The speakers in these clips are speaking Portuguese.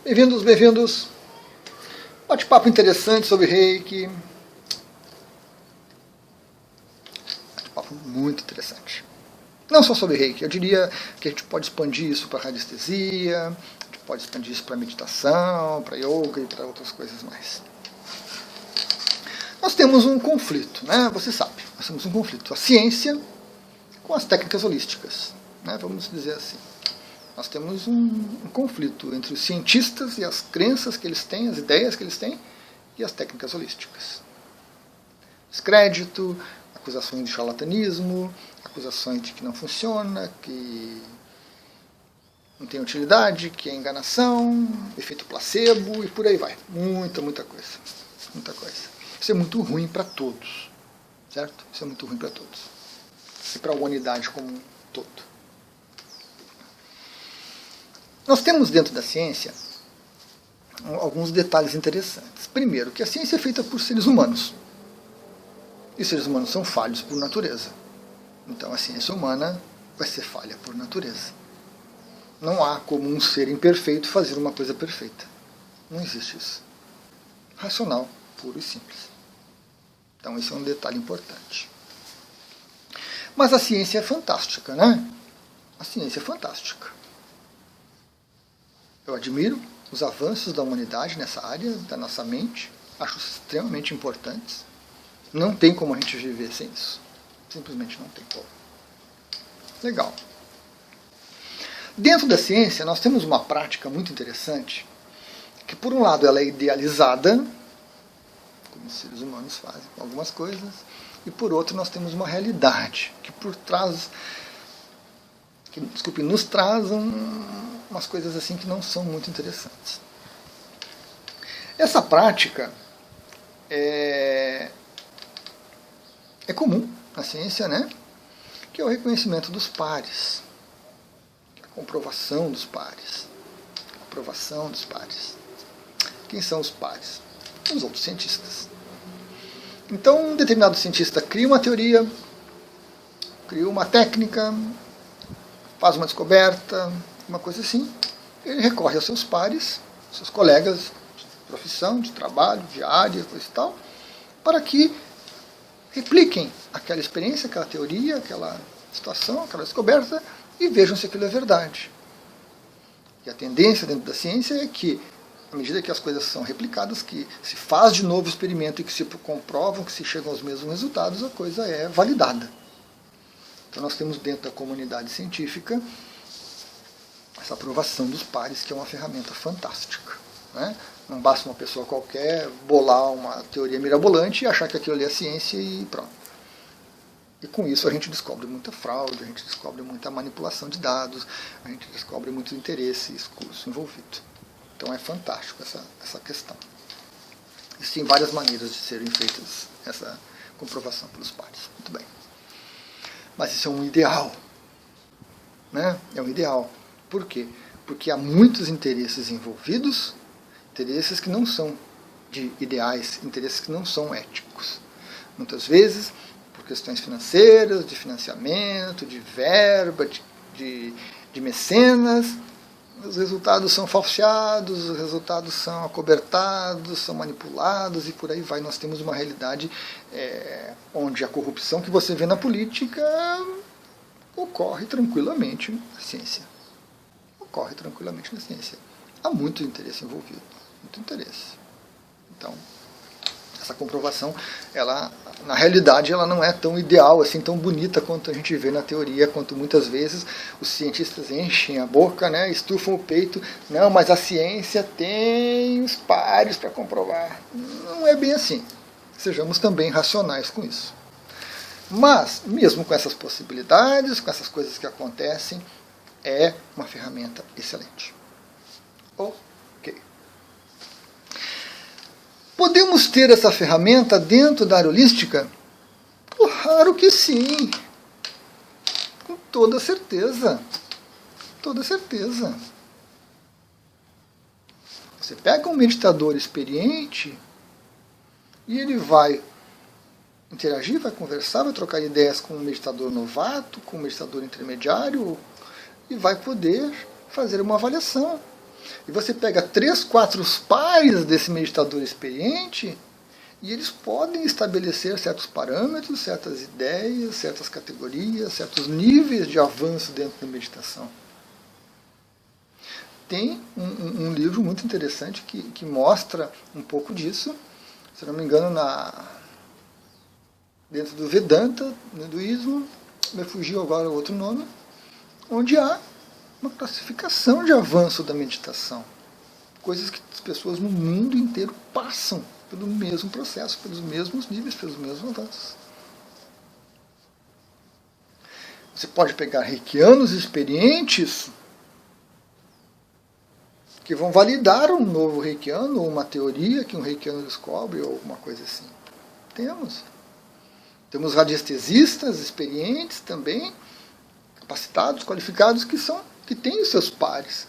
Bem-vindos, bem-vindos. Bate-papo interessante sobre Reiki. Bate-papo muito interessante. Não só sobre Reiki, eu diria que a gente pode expandir isso para radiestesia, a gente pode expandir isso para meditação, para yoga e para outras coisas mais. Nós temos um conflito, né? Você sabe, nós temos um conflito. A ciência com as técnicas holísticas, né? Vamos dizer assim. Nós temos um conflito entre os cientistas e as crenças que eles têm, as ideias que eles têm, e as técnicas holísticas. Descrédito, acusações de charlatanismo, acusações de que não funciona, que não tem utilidade, que é enganação, efeito placebo e por aí vai. Muita coisa. Muita coisa. Isso é muito ruim para todos, certo? Isso é muito ruim para todos. E para a humanidade como um todo. Nós temos dentro da ciência alguns detalhes interessantes. Primeiro, que a ciência é feita por seres humanos. E os seres humanos são falhos por natureza. Então a ciência humana vai ser falha por natureza. Não há como um ser imperfeito fazer uma coisa perfeita. Não existe isso. Racional, puro e simples. Então esse é um detalhe importante. Mas a ciência é fantástica, né? A ciência é fantástica. Eu admiro os avanços da humanidade nessa área, da nossa mente. Acho extremamente importantes. Não tem como a gente viver sem isso. Simplesmente não tem como. Legal. Dentro da ciência, nós temos uma prática muito interessante, que por um lado ela é idealizada, como os seres humanos fazem com algumas coisas, e por outro nós temos uma realidade, que nos traz umas coisas assim que não são muito interessantes. Essa prática é comum na ciência, né? Que é o reconhecimento dos pares, a comprovação dos pares. A aprovação dos pares. Quem são os pares? Os outros cientistas. Então, um determinado cientista cria uma teoria, cria uma técnica, faz uma descoberta, uma coisa assim, ele recorre aos seus pares, seus colegas de profissão, de trabalho, de área, coisa e tal, para que repliquem aquela experiência, aquela teoria, aquela situação, aquela descoberta, e vejam se aquilo é verdade. E a tendência dentro da ciência é que, à medida que as coisas são replicadas, que se faz de novo o experimento e que se comprovam, que se chegam aos mesmos resultados, a coisa é validada. Então nós temos dentro da comunidade científica essa aprovação dos pares, que é uma ferramenta fantástica. Né? Não basta uma pessoa qualquer bolar uma teoria mirabolante e achar que aquilo ali é ciência e pronto. E com isso a gente descobre muita fraude, a gente descobre muita manipulação de dados, a gente descobre muito interesse escuso envolvido. Então é fantástico essa questão. Existem várias maneiras de serem feitas essa comprovação pelos pares. Muito bem. Mas isso é um ideal. Né? É um ideal. Por quê? Porque há muitos interesses envolvidos, interesses que não são de ideais, interesses que não são éticos. Muitas vezes, por questões financeiras, de financiamento, de verba, de mecenas, os resultados são falseados, os resultados são acobertados, são manipulados e por aí vai. Nós temos uma realidade onde a corrupção que você vê na política ocorre tranquilamente na ciência. Ocorre tranquilamente na ciência. Há muito interesse envolvido. Muito interesse. Então, essa comprovação, ela, na realidade, ela não é tão ideal, assim, tão bonita quanto a gente vê na teoria, quanto muitas vezes os cientistas enchem a boca, né, estufam o peito. Não, mas a ciência tem os pares para comprovar. Não é bem assim. Sejamos também racionais com isso. Mas, mesmo com essas possibilidades, com essas coisas que acontecem, é uma ferramenta excelente. Ok. Podemos ter essa ferramenta dentro da área holística? Claro que sim. Com toda certeza. Toda certeza. Você pega um meditador experiente e ele vai interagir, vai conversar, vai trocar ideias com um meditador novato, com um meditador intermediário, e vai poder fazer uma avaliação. E você pega 3, 4 pares desse meditador experiente e eles podem estabelecer certos parâmetros, certas ideias, certas categorias, certos níveis de avanço dentro da meditação. Tem um livro muito interessante que mostra um pouco disso, se não me engano, dentro do Vedanta, no hinduísmo, me fugiu agora o outro nome, onde há uma classificação de avanço da meditação. Coisas que as pessoas no mundo inteiro passam pelo mesmo processo, pelos mesmos níveis, pelos mesmos avanços. Você pode pegar reikianos experientes que vão validar um novo reikiano, ou uma teoria que um reikiano descobre, ou alguma coisa assim. Temos radiestesistas experientes também, capacitados, qualificados, que têm os seus pares.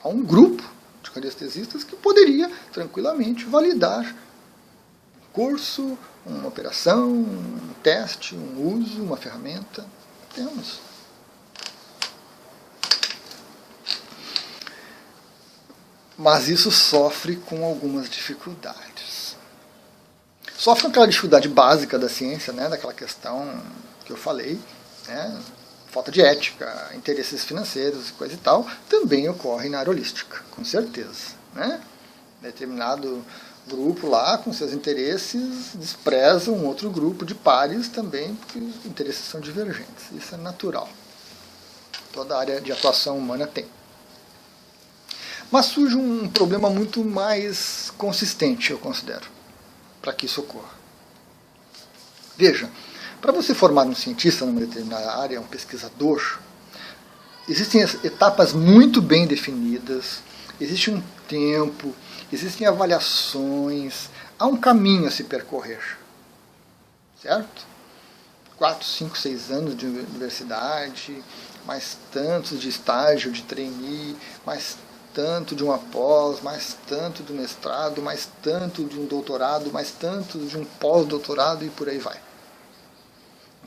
Há um grupo de radiestesistas que poderia tranquilamente validar um curso, uma operação, um teste, um uso, uma ferramenta. Temos. Mas isso sofre com algumas dificuldades. Sofre com aquela dificuldade básica da ciência, né, daquela questão que eu falei, né, falta de ética, interesses financeiros e coisa e tal, também ocorre na área holística, com certeza. Né? Determinado grupo lá, com seus interesses, despreza um outro grupo de pares também, porque os interesses são divergentes. Isso é natural. Toda área de atuação humana tem. Mas surge um problema muito mais consistente, eu considero, para que isso ocorra. Veja, para você formar um cientista numa determinada área, um pesquisador, existem etapas muito bem definidas, existe um tempo, existem avaliações, há um caminho a se percorrer. Certo? 4, 5, 6 anos de universidade, mais tantos de estágio, de trainee, mais tanto de uma pós, mais tanto do mestrado, mais tanto de um doutorado, mais tanto de um pós-doutorado e por aí vai.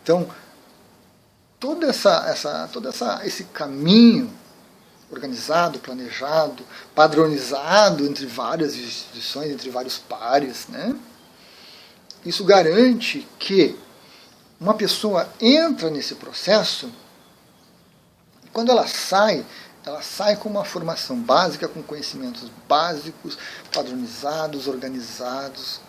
Então, todo esse caminho organizado, planejado, padronizado entre várias instituições, entre vários pares, né? Isso garante que uma pessoa entra nesse processo e quando ela sai com uma formação básica, com conhecimentos básicos, padronizados, organizados,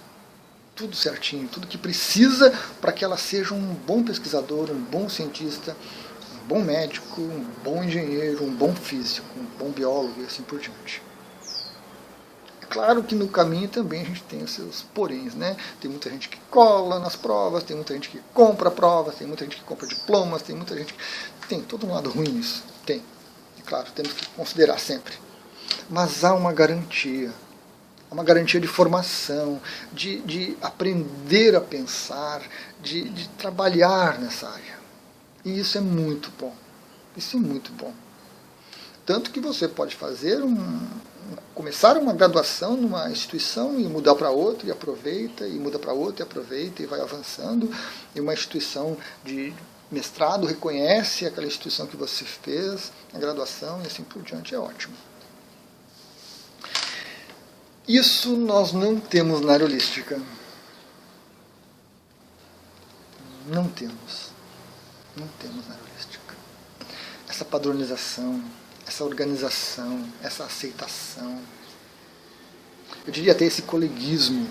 tudo certinho, tudo que precisa para que ela seja um bom pesquisador, um bom cientista, um bom médico, um bom engenheiro, um bom físico, um bom biólogo e assim por diante. É claro que no caminho também a gente tem os seus poréns, né? Tem muita gente que cola nas provas, tem muita gente que compra provas, tem muita gente que compra diplomas, tem muita gente que... Tem todo um lado ruim nisso, tem. E claro, temos que considerar sempre. Mas há uma garantia de formação, de aprender a pensar, de trabalhar nessa área. E isso é muito bom. Isso é muito bom. Tanto que você pode fazer começar uma graduação numa instituição e mudar para outra e aproveita, e muda para outra e aproveita e vai avançando. E uma instituição de mestrado reconhece aquela instituição que você fez, a graduação e assim por diante, é ótimo. Isso nós não temos na área holística. Não temos. Não temos na área holística. Essa padronização, essa organização, essa aceitação. Eu diria até esse coleguismo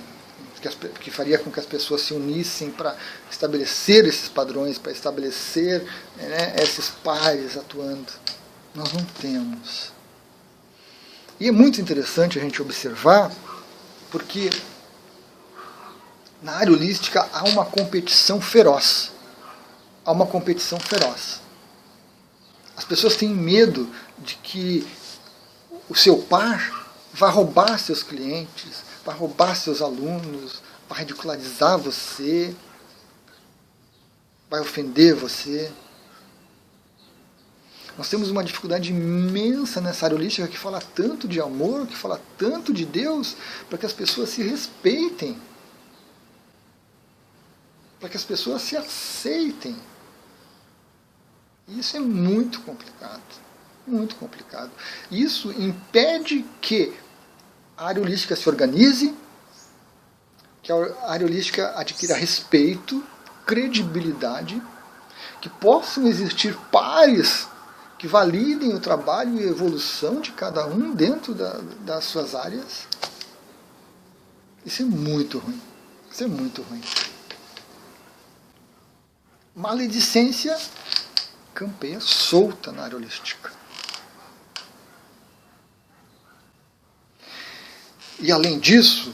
que faria com que as pessoas se unissem para estabelecer esses padrões, para estabelecer, né, esses pares atuando. Nós não temos. E é muito interessante a gente observar, porque na área holística há uma competição feroz. Há uma competição feroz. As pessoas têm medo de que o seu par vai roubar seus clientes, vai roubar seus alunos, vai ridicularizar você, vai ofender você. Nós temos uma dificuldade imensa nessa área holística que fala tanto de amor, que fala tanto de Deus, para que as pessoas se respeitem, para que as pessoas se aceitem. E isso é muito complicado. Muito complicado. Isso impede que a área holística se organize, que a área holística adquira respeito, credibilidade, que possam existir pares que validem o trabalho e a evolução de cada um dentro das suas áreas. Isso é muito ruim. Isso é muito ruim. Maledicência campeia solta na área holística. E além disso,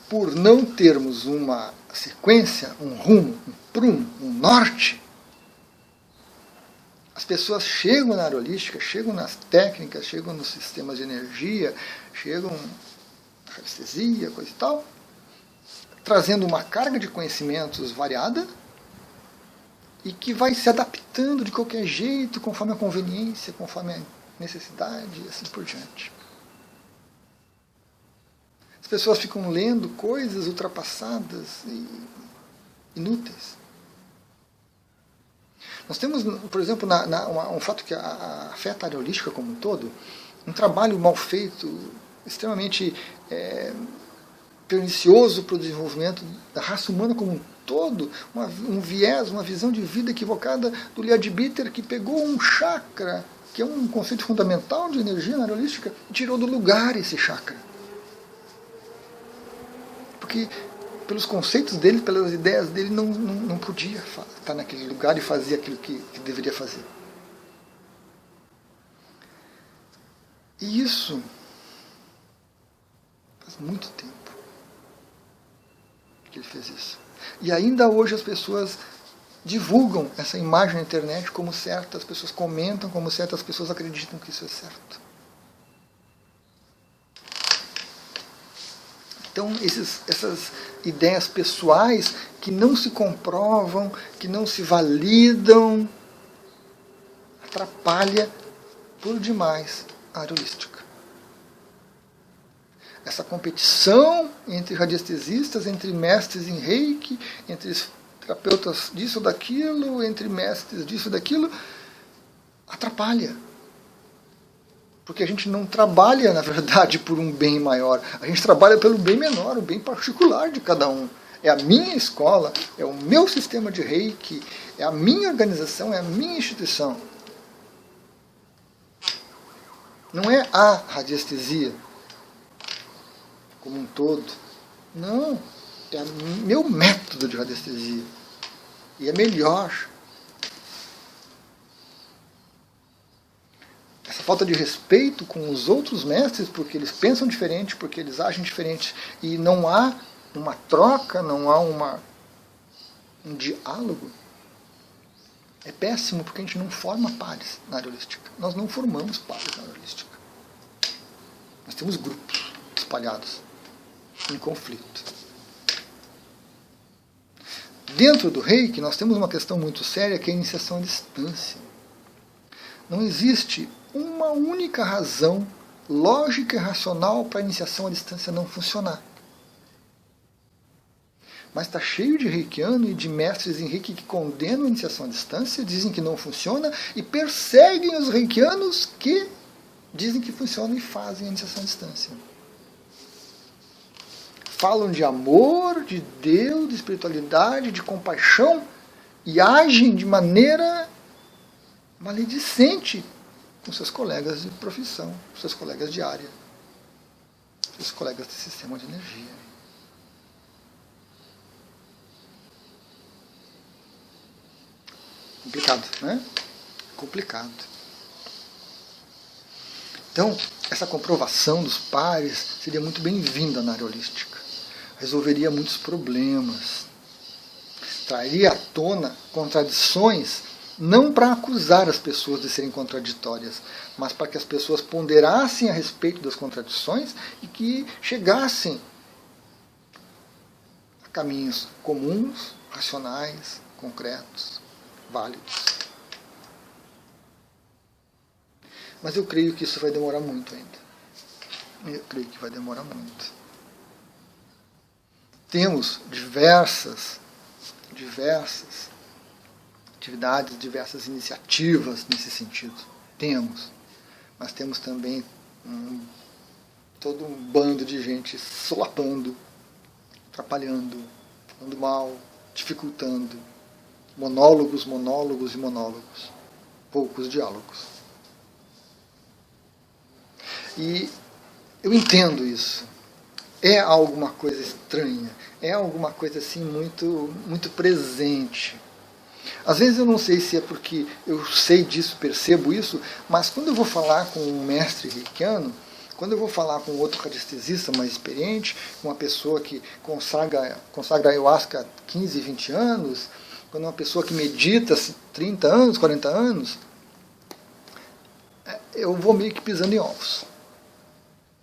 por não termos uma sequência, um rumo, um prumo, um norte, as pessoas chegam na área holística, chegam nas técnicas, chegam nos sistemas de energia, chegam na radiestesia, coisa e tal, trazendo uma carga de conhecimentos variada e que vai se adaptando de qualquer jeito, conforme a conveniência, conforme a necessidade e assim por diante. As pessoas ficam lendo coisas ultrapassadas e inúteis. Nós temos, por exemplo, um fato que afeta a área holística como um todo, um trabalho mal feito, extremamente pernicioso para o desenvolvimento da raça humana como um todo, um viés, uma visão de vida equivocada do Leadbeater, que pegou um chakra, que é um conceito fundamental de energia na área holística, e tirou do lugar esse chakra. Porque pelos conceitos dele, pelas ideias dele, não podia estar naquele lugar e fazer aquilo que deveria fazer. E isso faz muito tempo que ele fez isso. E ainda hoje as pessoas divulgam essa imagem na internet como certa, as pessoas comentam como certa, as pessoas acreditam que isso é certo. Então, essas ideias pessoais que não se comprovam, que não se validam, atrapalha por demais a área holística. Essa competição entre radiestesistas, entre mestres em reiki, entre terapeutas disso ou daquilo, entre mestres disso ou daquilo, atrapalha. Porque a gente não trabalha, na verdade, por um bem maior. A gente trabalha pelo bem menor, o bem particular de cada um. É a minha escola, é o meu sistema de reiki, é a minha organização, é a minha instituição. Não é a radiestesia como um todo. Não. É o meu método de radiestesia. E é melhor. Essa falta de respeito com os outros mestres, porque eles pensam diferente, porque eles agem diferente, e não há uma troca, não há um diálogo, é péssimo, porque a gente não forma pares na área holística. Nós não formamos pares na área holística. Nós temos grupos espalhados em conflito. Dentro do reiki, nós temos uma questão muito séria, que é a iniciação à distância. Não existe uma única razão lógica e racional para a iniciação à distância não funcionar. Mas está cheio de reikiano e de mestres em reiki que condenam a iniciação à distância, dizem que não funciona e perseguem os reikianos que dizem que funciona e fazem a iniciação à distância. Falam de amor, de Deus, de espiritualidade, de compaixão e agem de maneira maledicente com seus colegas de profissão, seus colegas de área, seus colegas de sistema de energia. Complicado, né? Complicado. Então, essa comprovação dos pares seria muito bem-vinda na área holística. Resolveria muitos problemas. Traria à tona contradições, não para acusar as pessoas de serem contraditórias, mas para que as pessoas ponderassem a respeito das contradições e que chegassem a caminhos comuns, racionais, concretos, válidos. Mas eu creio que isso vai demorar muito ainda. Eu creio que vai demorar muito. Temos diversas atividades, diversas iniciativas nesse sentido. Temos. mas temos também todo um bando de gente solapando, atrapalhando, falando mal, dificultando. Monólogos, monólogos e monólogos. Poucos diálogos. E eu entendo isso. É alguma coisa estranha. É alguma coisa assim muito, muito presente. Às vezes eu não sei se é porque eu sei disso, percebo isso, mas quando eu vou falar com um mestre reikiano, quando eu vou falar com outro radiestesista mais experiente, uma pessoa que consagra ayahuasca há 15, 20 anos, quando uma pessoa que medita 30 anos, 40 anos, eu vou meio que pisando em ovos.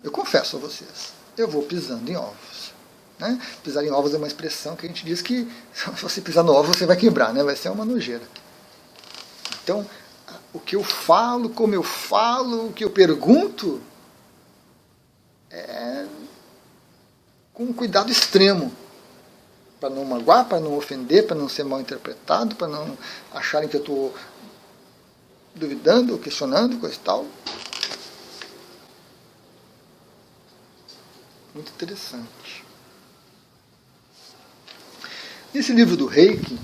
Eu confesso a vocês, eu vou pisando em ovos. Né? Pisar em ovos é uma expressão que a gente diz que se você pisar no ovo você vai quebrar, né? Vai ser uma nojeira. Então, o que eu falo, como eu falo, o que eu pergunto, é com um cuidado extremo, para não magoar, para não ofender, para não ser mal interpretado, para não acharem que eu estou duvidando, questionando, coisa e tal. Muito interessante. Nesse livro do Reiki,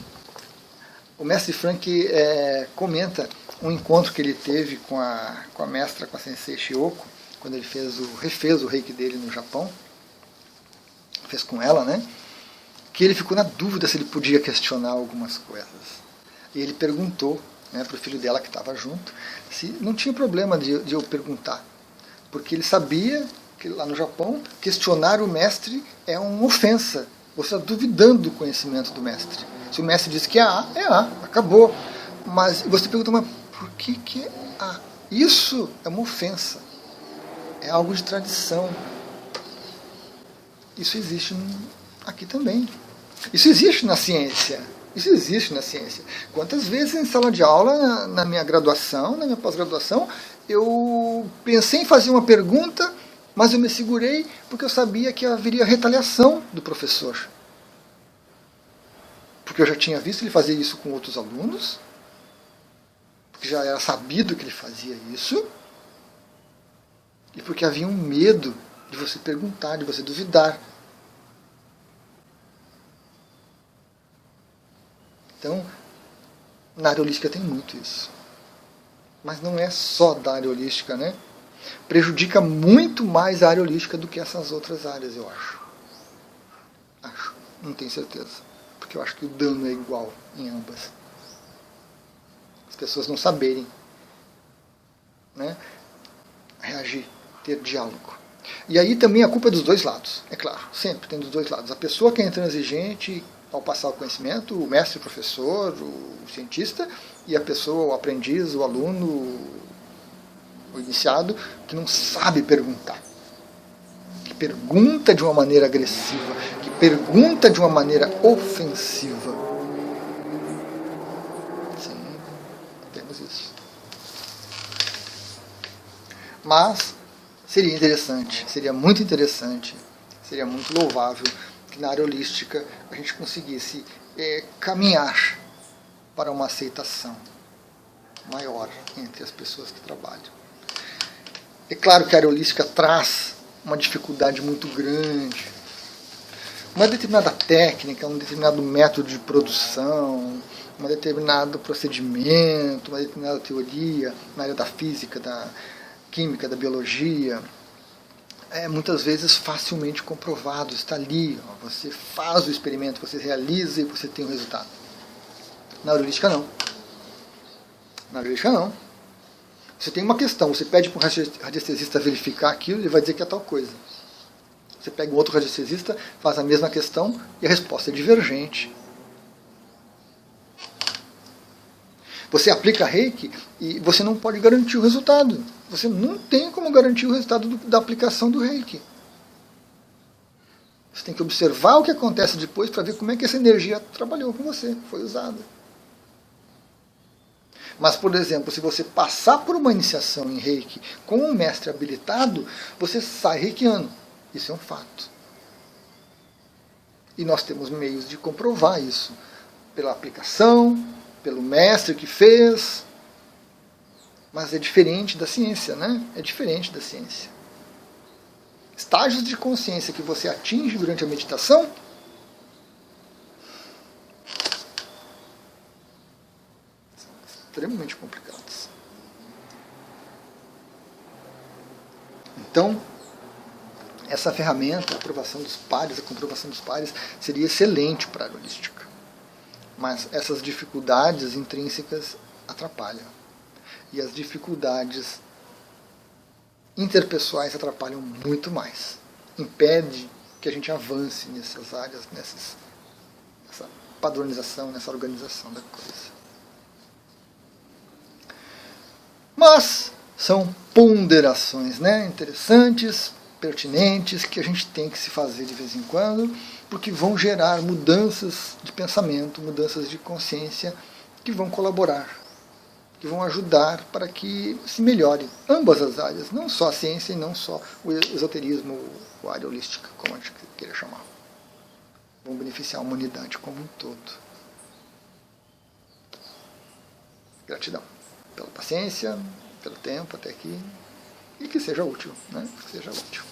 o mestre Frank comenta um encontro que ele teve com a mestra, com a Sensei Shioko, quando ele refez o Reiki dele no Japão, fez com ela, né? Que ele ficou na dúvida se ele podia questionar algumas coisas. E ele perguntou, né, para o filho dela que estava junto, se não tinha problema de eu perguntar, porque ele sabia que lá no Japão questionar o mestre é uma ofensa. Você está duvidando do conhecimento do mestre. Se o mestre diz que é A, acabou. Mas você pergunta, mas por que é A? Isso é uma ofensa. É algo de tradição. Isso existe aqui também. Isso existe na ciência. Isso existe na ciência. Quantas vezes em sala de aula, na minha graduação, na minha pós-graduação, eu pensei em fazer uma pergunta, mas eu me segurei porque eu sabia que haveria retaliação do professor. Porque eu já tinha visto ele fazer isso com outros alunos, porque já era sabido que ele fazia isso, e porque havia um medo de você perguntar, de você duvidar. Então, na área holística tem muito isso. Mas não é só da área holística, né? Prejudica muito mais a área holística do que essas outras áreas, eu acho. Acho, não tenho certeza. Porque eu acho que o dano é igual em ambas. As pessoas não saberem, né, reagir, ter diálogo. E aí também a culpa é dos dois lados, é claro, sempre tem dos dois lados. A pessoa que é intransigente ao passar o conhecimento, o mestre, o professor, o cientista, e a pessoa, o aprendiz, o aluno, o iniciado, que não sabe perguntar. Que pergunta de uma maneira agressiva, que pergunta de uma maneira ofensiva. Sim, temos isso. Mas seria interessante, seria muito interessante, seria muito louvável que na área holística a gente conseguisse caminhar para uma aceitação maior entre as pessoas que trabalham. É claro que a área holística traz uma dificuldade muito grande. Uma determinada técnica, um determinado método de produção, um determinado procedimento, uma determinada teoria na área da física, da química, da biologia, é muitas vezes facilmente comprovado, está ali, ó, você faz o experimento, você realiza e você tem o resultado. Na área holística não. Na área holística não. Você tem uma questão, você pede para um radiestesista verificar aquilo, ele vai dizer que é tal coisa. Você pega um outro radiestesista, faz a mesma questão e a resposta é divergente. Você aplica Reiki e você não pode garantir o resultado. Você não tem como garantir o resultado da aplicação do Reiki. Você tem que observar o que acontece depois para ver como é que essa energia trabalhou com você, foi usada. Mas, por exemplo, se você passar por uma iniciação em Reiki com um mestre habilitado, você sai reikiano. Isso é um fato. E nós temos meios de comprovar isso. Pela aplicação, pelo mestre que fez. Mas é diferente da ciência, né? É diferente da ciência. Estágios de consciência que você atinge durante a meditação são extremamente complicados. Então, essa ferramenta, a aprovação dos pares, a comprovação dos pares, seria excelente para a área holística. Mas essas dificuldades intrínsecas atrapalham. E as dificuldades interpessoais atrapalham muito mais. Impede que a gente avance nessas áreas, nessa padronização, nessa organização da coisa. Mas são ponderações, né, interessantes, pertinentes, que a gente tem que se fazer de vez em quando, porque vão gerar mudanças de pensamento, mudanças de consciência, que vão colaborar, que vão ajudar para que se melhore ambas as áreas, não só a ciência e não só o esoterismo, a área holística, como a gente queira chamar. Vão beneficiar a humanidade como um todo. Gratidão pela paciência, pelo tempo até aqui, e que seja útil, né? Que seja útil.